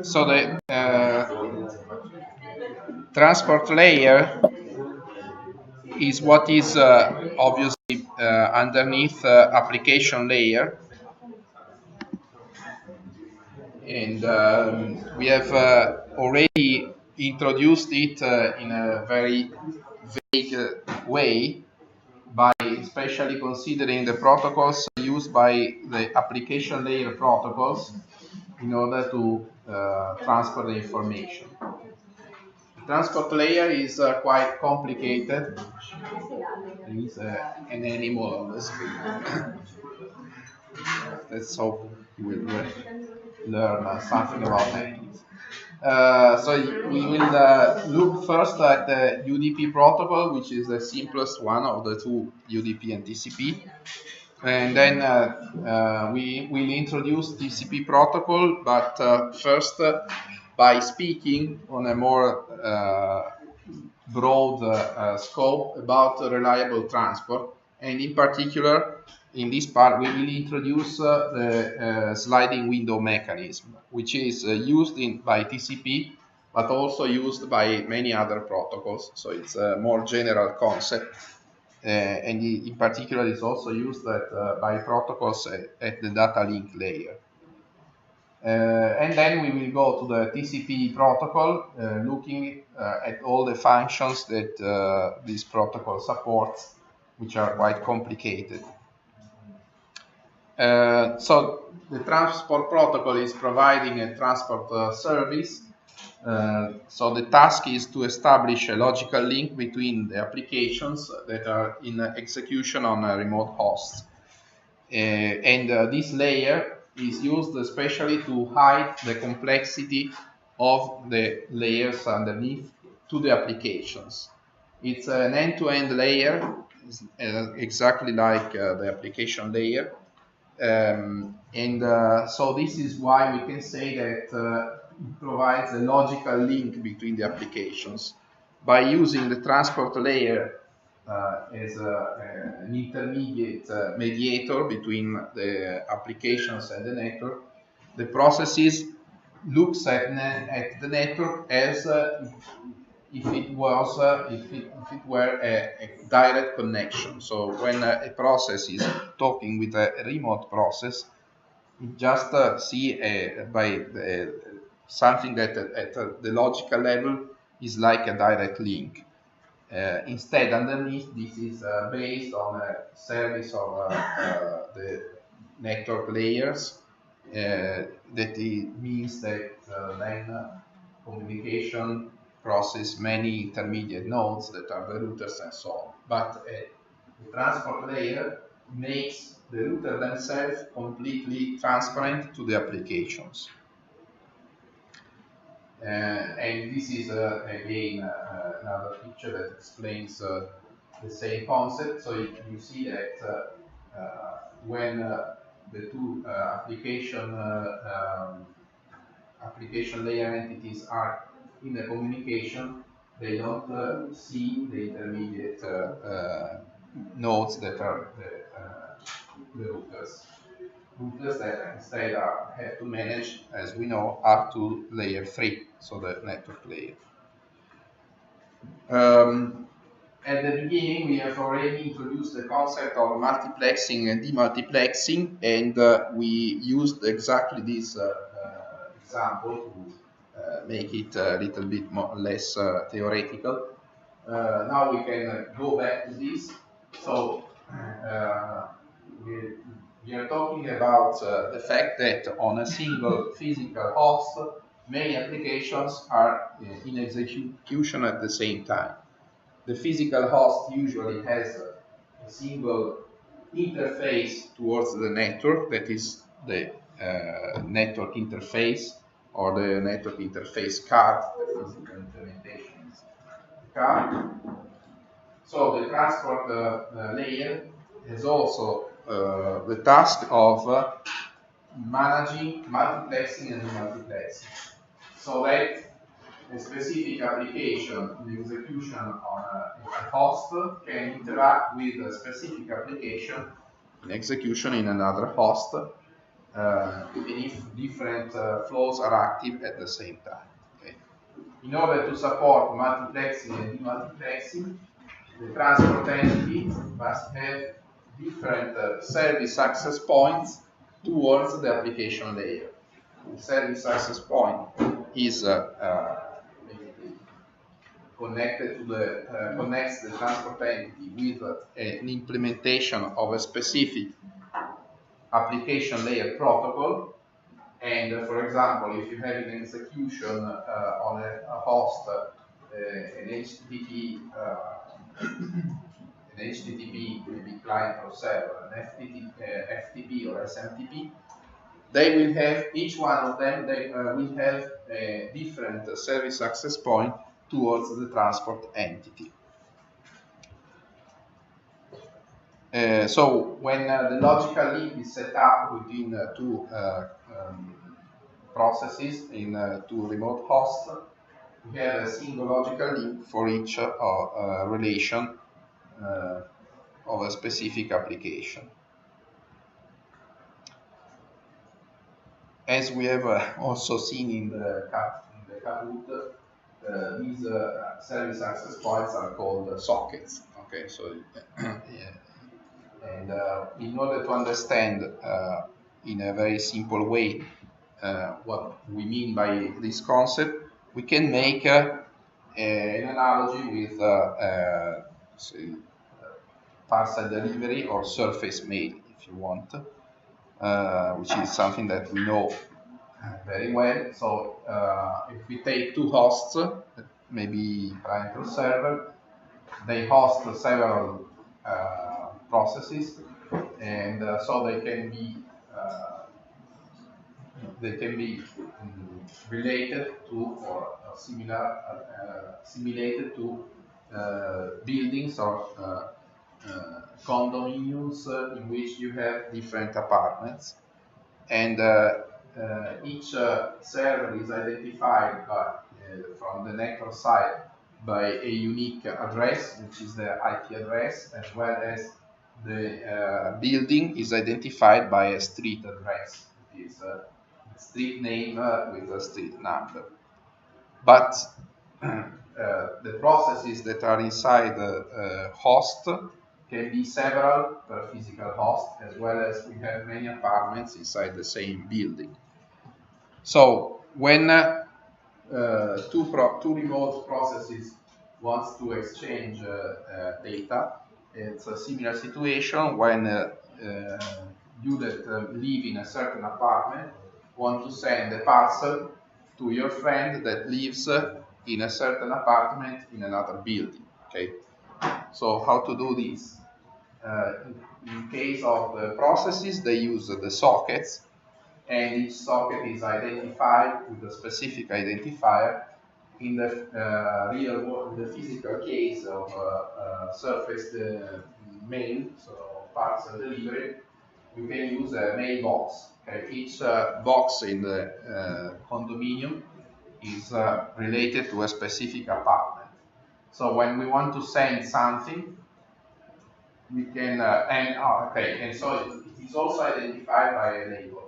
So the transport layer is what is obviously underneath application layer, and we have already introduced it in a very vague way by especially considering the protocols used by the application layer protocols in order to transfer the information. The transport layer is quite complicated. There is an animal on the screen. Let's hope you will learn something about animals. So we will look first at the UDP protocol, which is the simplest one of the two, UDP and TCP. And then we will introduce TCP protocol, but first by speaking on a more broad scope about reliable transport. And in particular, in this part, we will introduce the sliding window mechanism, which is used by TCP, but also used by many other protocols. So it's a more general concept. And in particular, it's also used by protocols at the data link layer. And then we will go to the TCP protocol, looking at all the functions that this protocol supports, which are quite complicated. So the transport protocol is providing a transport service. So the task is to establish a logical link between the applications that are in execution on a remote host. And this layer is used especially to hide the complexity of the layers underneath to the applications. It's an end-to-end layer, exactly like the application layer. So this is why we can say that it provides a logical link between the applications. By using the transport layer as an intermediate mediator between the applications and the network, the processes looks at the network as if it were a direct connection. So when a process is talking with a remote process, it just see by something that at the logical level is like a direct link. Instead, underneath, this is based on a service of the network layers. That it means that then communication process many intermediate nodes that are the routers and so on. But the transport layer makes the router themselves completely transparent to the applications. And this is again another picture that explains the same concept. So you see that when the two application layer entities are in the communication, they don't see the intermediate nodes that are the routers. Routers that instead have to manage, as we know, up to layer 3, so the network layer. At the beginning, we have already introduced the concept of multiplexing and demultiplexing, and we used exactly this example to make it a little bit less theoretical. Now we can go back to this. So we are talking about the fact that on a single physical host, many applications are in execution at the same time. The physical host usually has a single interface towards the network, that is the network interface or the network interface card, the physical implementation card. So the transport layer has also the task of managing multiplexing and demultiplexing. so that a specific application in execution on a host can interact with a specific application in execution in another host, even if different flows are active at the same time. Okay. In order to support multiplexing and demultiplexing, the transport entity must have different service access points towards the application layer. The service access point is connected to the connects the transport entity with an implementation of a specific application layer protocol. And for example, if you have an execution on a host, an HTTP, maybe client or server, an FTP or SMTP, they will have, each one of them, they will have a different service access point towards the transport entity. So when the logical link is set up between two processes in two remote hosts, we have a single logical link for each relation of a specific application. As we have also seen in the Kahoot, these service access points are called sockets. Okay, so yeah. And in order to understand in a very simple way what we mean by this concept, we can make an analogy with say, parcel delivery or surface mail, if you want, which is something that we know very well. So if we take two hosts, maybe client or server, they host several processes, and so they can be related to or simulated to buildings or condominiums in which you have different apartments, and each server is identified by, from the network side by a unique address, which is the IP address, as well as the building is identified by a street address. It is a street name with a street number. But the processes that are inside the host can be several per physical host, as well as we have many apartments inside the same building. So when two remote processes want to exchange data, it's a similar situation when you that live in a certain apartment want to send a parcel to your friend that lives in a certain apartment in another building. Okay, so how to do this? In case of the processes, they use the sockets, and each socket is identified with a specific identifier. In the real world, the physical case of surface mail, so parcel delivery, we can use a mailbox. Okay? Each box in the condominium is related to a specific apartment. So when we want to send something, we can and so it is also identified by a label.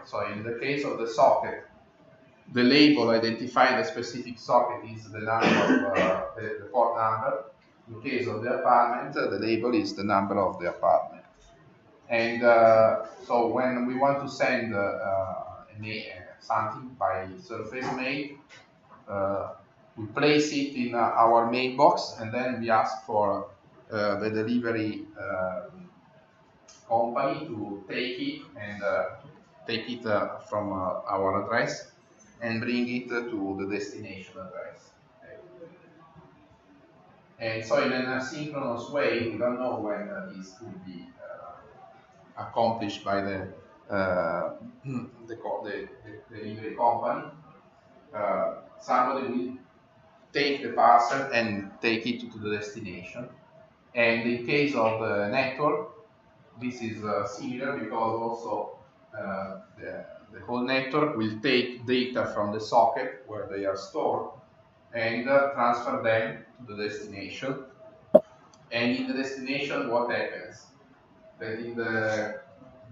So in the case of the socket, the label identifying the specific socket is the number of the port number. In case of the apartment, the label is the number of the apartment. And so when we want to send something by surface mail, we place it in our mailbox, and then we ask for the delivery company to take it and take it from our address and bring it to the destination address. Okay. And so in an asynchronous way, we don't know when this will be accomplished by the delivery company. Somebody will take the parcel and take it to the destination. And in case of the network, this is similar, because also the whole network will take data from the socket where they are stored and transfer them to the destination. And in the destination, what happens? That in the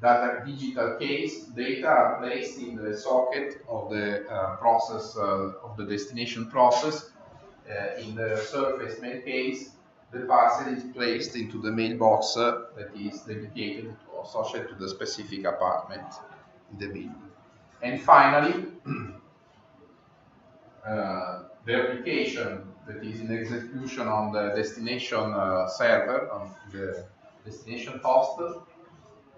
data digital case, data are placed in the socket of the process of the destination process. In the surface mail case, the parcel is placed into the mailbox that is dedicated to associate to the specific apartment in the building. And finally, the application that is in execution on the destination server, on the destination host,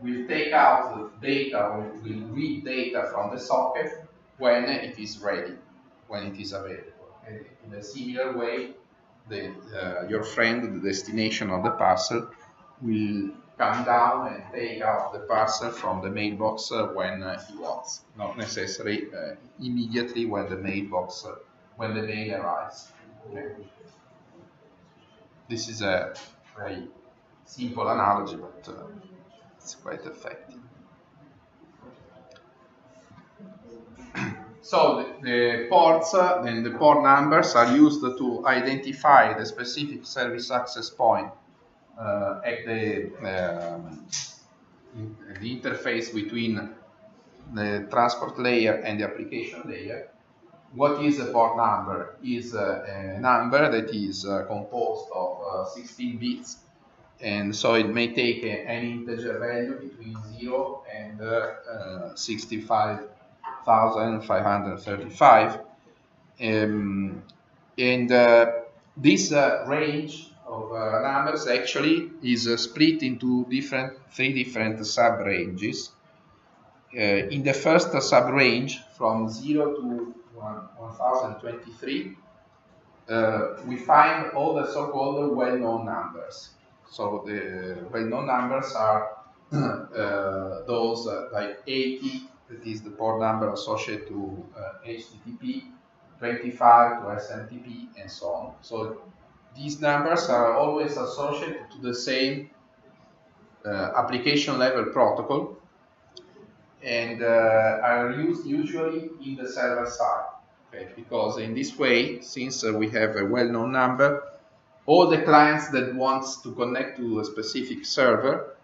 will take out the data, or will read data from the socket when it is ready, when it is available. And in a similar way, your friend, the destination of the parcel, will come down and take out the parcel from the mailbox when he wants, not necessarily immediately when the mailbox, when the mail arrives. Okay. This is a very simple analogy, but it's quite effective. So the ports and the port numbers are used to identify the specific service access point at the interface between the transport layer and the application layer. What is a port number? Is a number that is composed of 16 bits, and so it may take an integer value between 0 and 65,535. This range of numbers actually is split into three different sub-ranges. In the first sub-range, from 0 to 1023, we find all the so-called well-known numbers. So the well-known numbers are those like 80, that is the port number associated to HTTP, 25 to SMTP, and so on. So these numbers are always associated to the same application level protocol, and are used usually in the server side. Okay, because in this way, since we have a well-known number, all the clients that wants to connect to a specific server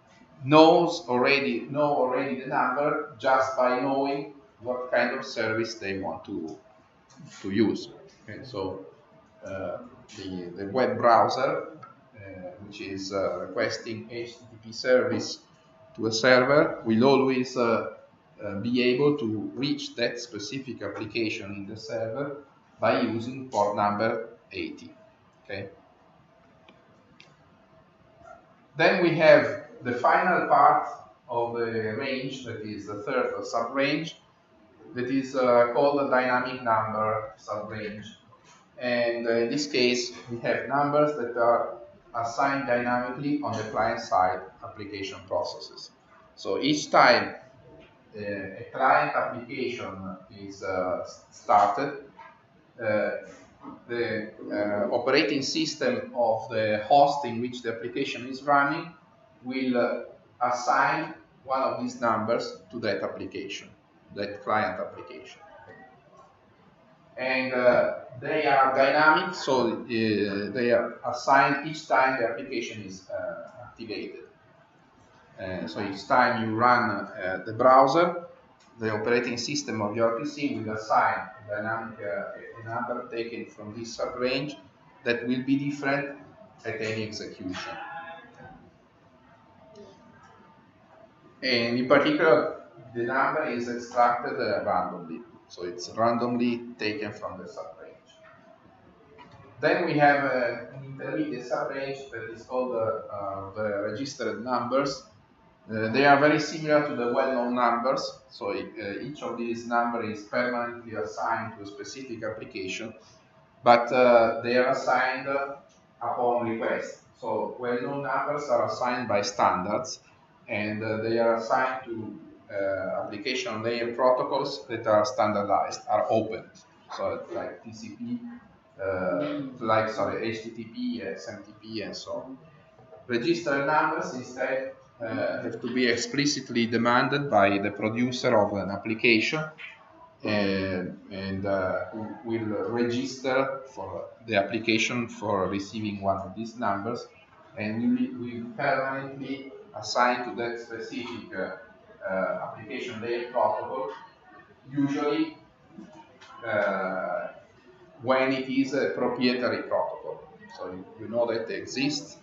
know already the number just by knowing what kind of service they want to use. Okay, so the web browser, which is requesting HTTP service to a server, will always be able to reach that specific application in the server by using port number 80. Okay. Then we have the final part of the range, that is the third sub-range, that is called the dynamic number sub-range. And in this case, we have numbers that are assigned dynamically on the client-side application processes. So each time a client application is started, the operating system of the host in which the application is running will assign one of these numbers to that application, that client application. And they are dynamic, so they are assigned each time the application is activated. So each time you run the browser, the operating system of your PC will assign a dynamic a number taken from this sub-range that will be different at any execution. And in particular, the number is extracted randomly, so it's randomly taken from the sub-range. Then we have an intermediate sub-range that is called the registered numbers. They are very similar to the well-known numbers, so each of these numbers is permanently assigned to a specific application, but they are assigned upon request. So well-known numbers are assigned by standards, and they are assigned to application layer protocols that are standardized, are open. So like TCP, HTTP, SMTP, and so on. Registered numbers instead have to be explicitly demanded by the producer of an application, and will register for the application for receiving one of these numbers, and we permanently assign to that specific application layer protocol, usually when it is a proprietary protocol. So you know that it exists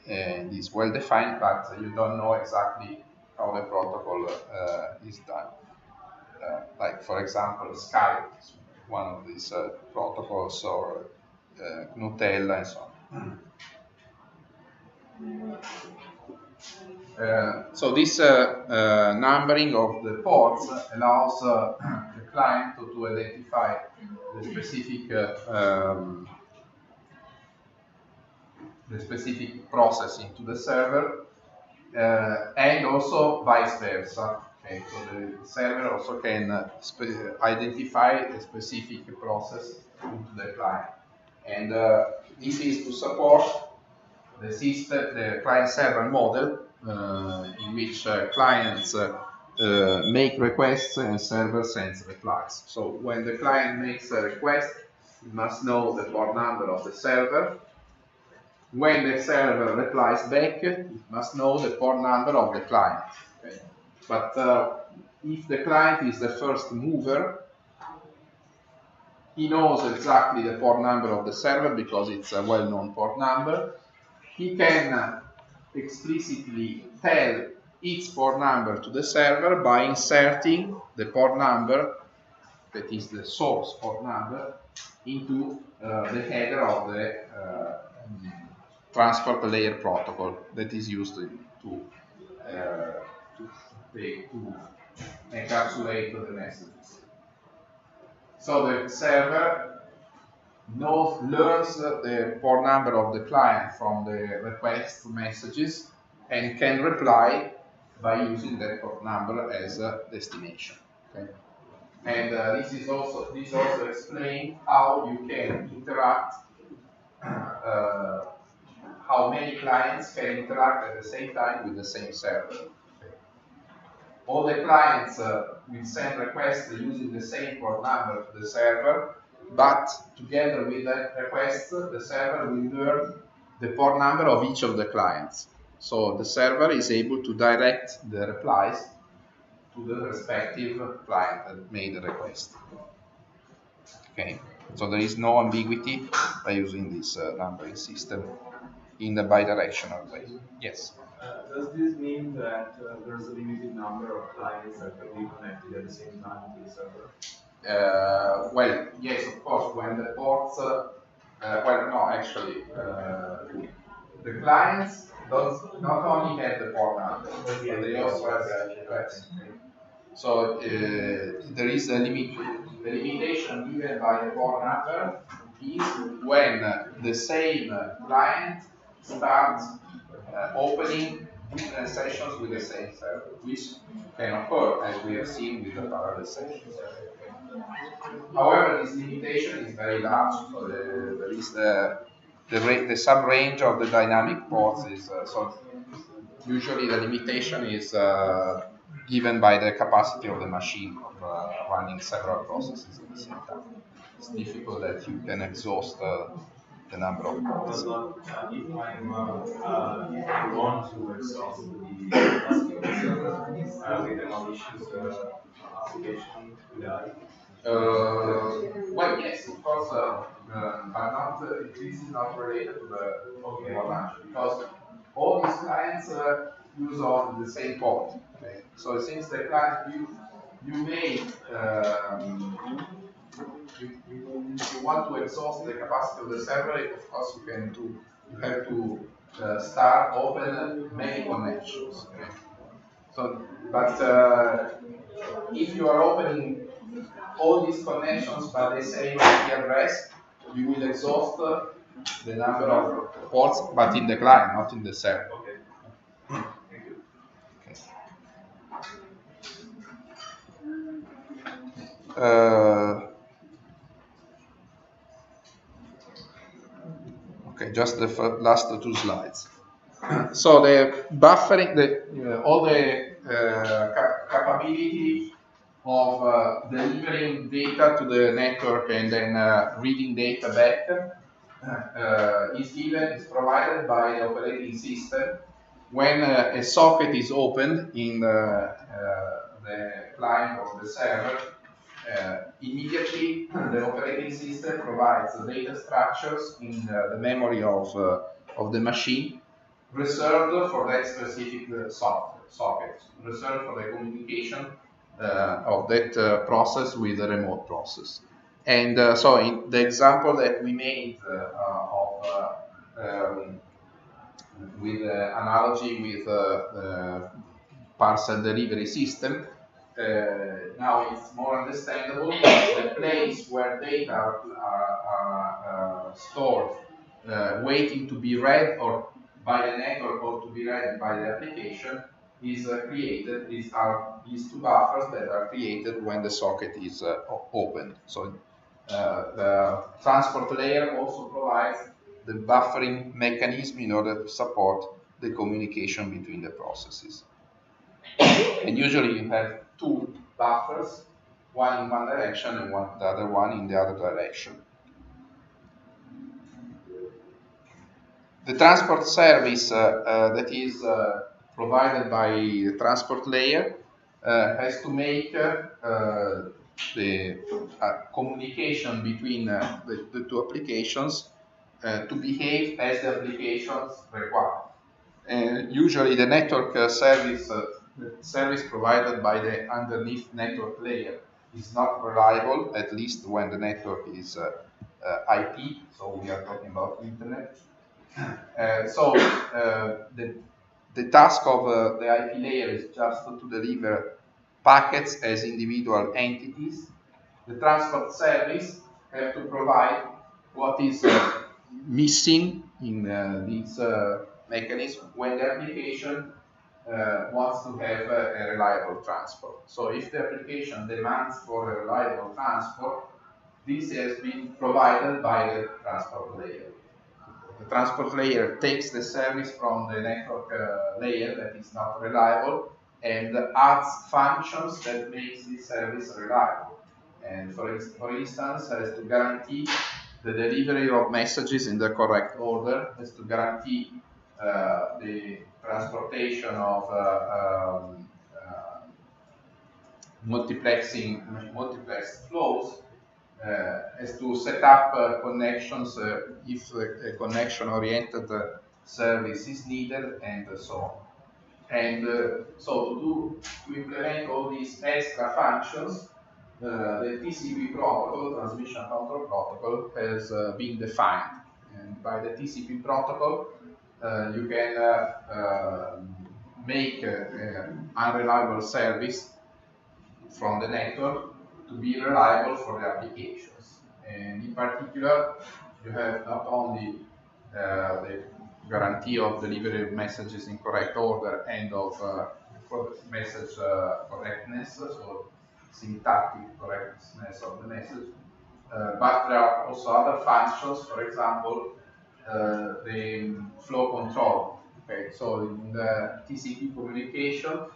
and is well defined, but you don't know exactly how the protocol is done. Like, for example, Skype is one of these protocols, or Gnutella and so on. So this numbering of the ports allows the client to identify the specific process into the server, and also vice versa. Okay, so the server also can identify a specific process into the client, and this is to support the system, the client-server model, in which clients make requests and server sends replies. So when the client makes a request, it must know the port number of the server. When the server replies back, it must know the port number of the client. Okay. But if the client is the first mover, he knows exactly the port number of the server because it's a well-known port number. He can explicitly tell its port number to the server by inserting the port number, that is the source port number, into the header of the transport layer protocol that is used to encapsulate the messages. So the server learns the port number of the client from the request messages and can reply by using that port number as a destination. Okay? And this also explains how you can interact, how many clients can interact at the same time with the same server. Okay. All the clients will send requests using the same port number to the server, but together with that request, the server will learn the port number of each of the clients. So the server is able to direct the replies to the respective client that made the request. Okay, so there is no ambiguity by using this numbering system in the bidirectional way. Yes? Does this mean that there's a limited number of clients that can be connected at the same time to the server? Well, yes, of course, when the ports, well, no, actually, the clients not only have the port number, but they also have the address. So there is a limit. The limitation given by the port number is when the same client starts opening different sessions with the same server, which can occur, as we have seen with the parallel sessions. However, this limitation is very large. So there is the sub-range of the dynamic ports is so usually the limitation is given by the capacity of the machine of running several processes at the same time. It's difficult that you can exhaust the number of ports. If I want to exhaust the capacity of the server with a malicious application, could I? Well, yes, of course, but not. This is not related to the launch because all these clients use on the same port. Okay? So since the client you may you want to exhaust the capacity of the server, of course you can do. You have to open many connections. Okay? So, but if you are opening all these connections by the same IP address, you will exhaust the number of ports, but in the client, not in the server. Okay. Thank you. Okay, just the last two slides. So the buffering, all the capability of delivering data to the network and then reading data back is provided by the operating system when a socket is opened in the client or the server. Immediately the operating system provides the data structures in the memory of the machine reserved for that specific socket, reserved for the communication of that process with the remote process. And so in the example that we made with analogy with parcel delivery system, now it's more understandable. The place where data are stored, waiting to be read or by the network or to be read by the application, is created. These two buffers that are created when the socket is opened. So the transport layer also provides the buffering mechanism in order to support the communication between the processes. And usually you have two buffers, one in one direction and the other one in the other direction. The transport service that is provided by the transport layer has to make the communication between the two applications to behave as the applications require. Usually the network service provided by the underneath network layer is not reliable, at least when the network is IP, so we are talking about internet. The task of the IP layer is just to deliver packets as individual entities. The transport service have to provide what is missing in this mechanism when the application wants to have a reliable transport. So if the application demands for a reliable transport, this has been provided by the transport layer. The transport layer takes the service from the network layer that is not reliable and adds functions that makes this service reliable. And for instance, has to guarantee the delivery of messages in the correct order, has to guarantee the transportation of multiplexed flows, has to set up connections if a connection-oriented service is needed, and so on. And so to implement all these extra functions, the TCP protocol, transmission control protocol, has been defined. And by the TCP protocol, you can make an unreliable service from the network to be reliable for the applications. And in particular, you have not only the guarantee of delivery of messages in correct order and of message correctness, so syntactic correctness of the message, but there are also other functions, for example, the flow control. Okay, so in the TCP communication,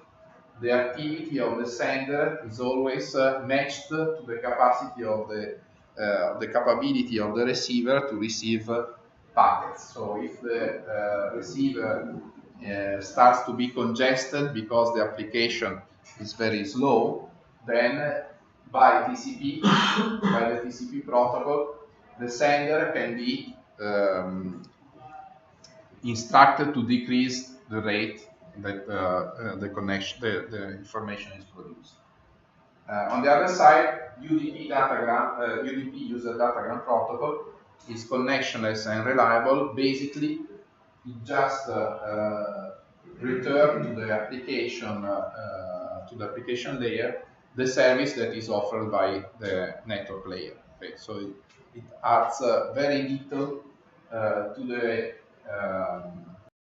the activity of the sender is always matched to the capacity of the capability of the receiver to receive packets. So if the receiver starts to be congested because the application is very slow, then by the TCP protocol, the sender can be instructed to decrease the rate that the information is produced. On the other side, UDP user datagram protocol is connectionless and reliable. Basically, it just return to the application layer the service that is offered by the network layer. Okay, so it adds very little to the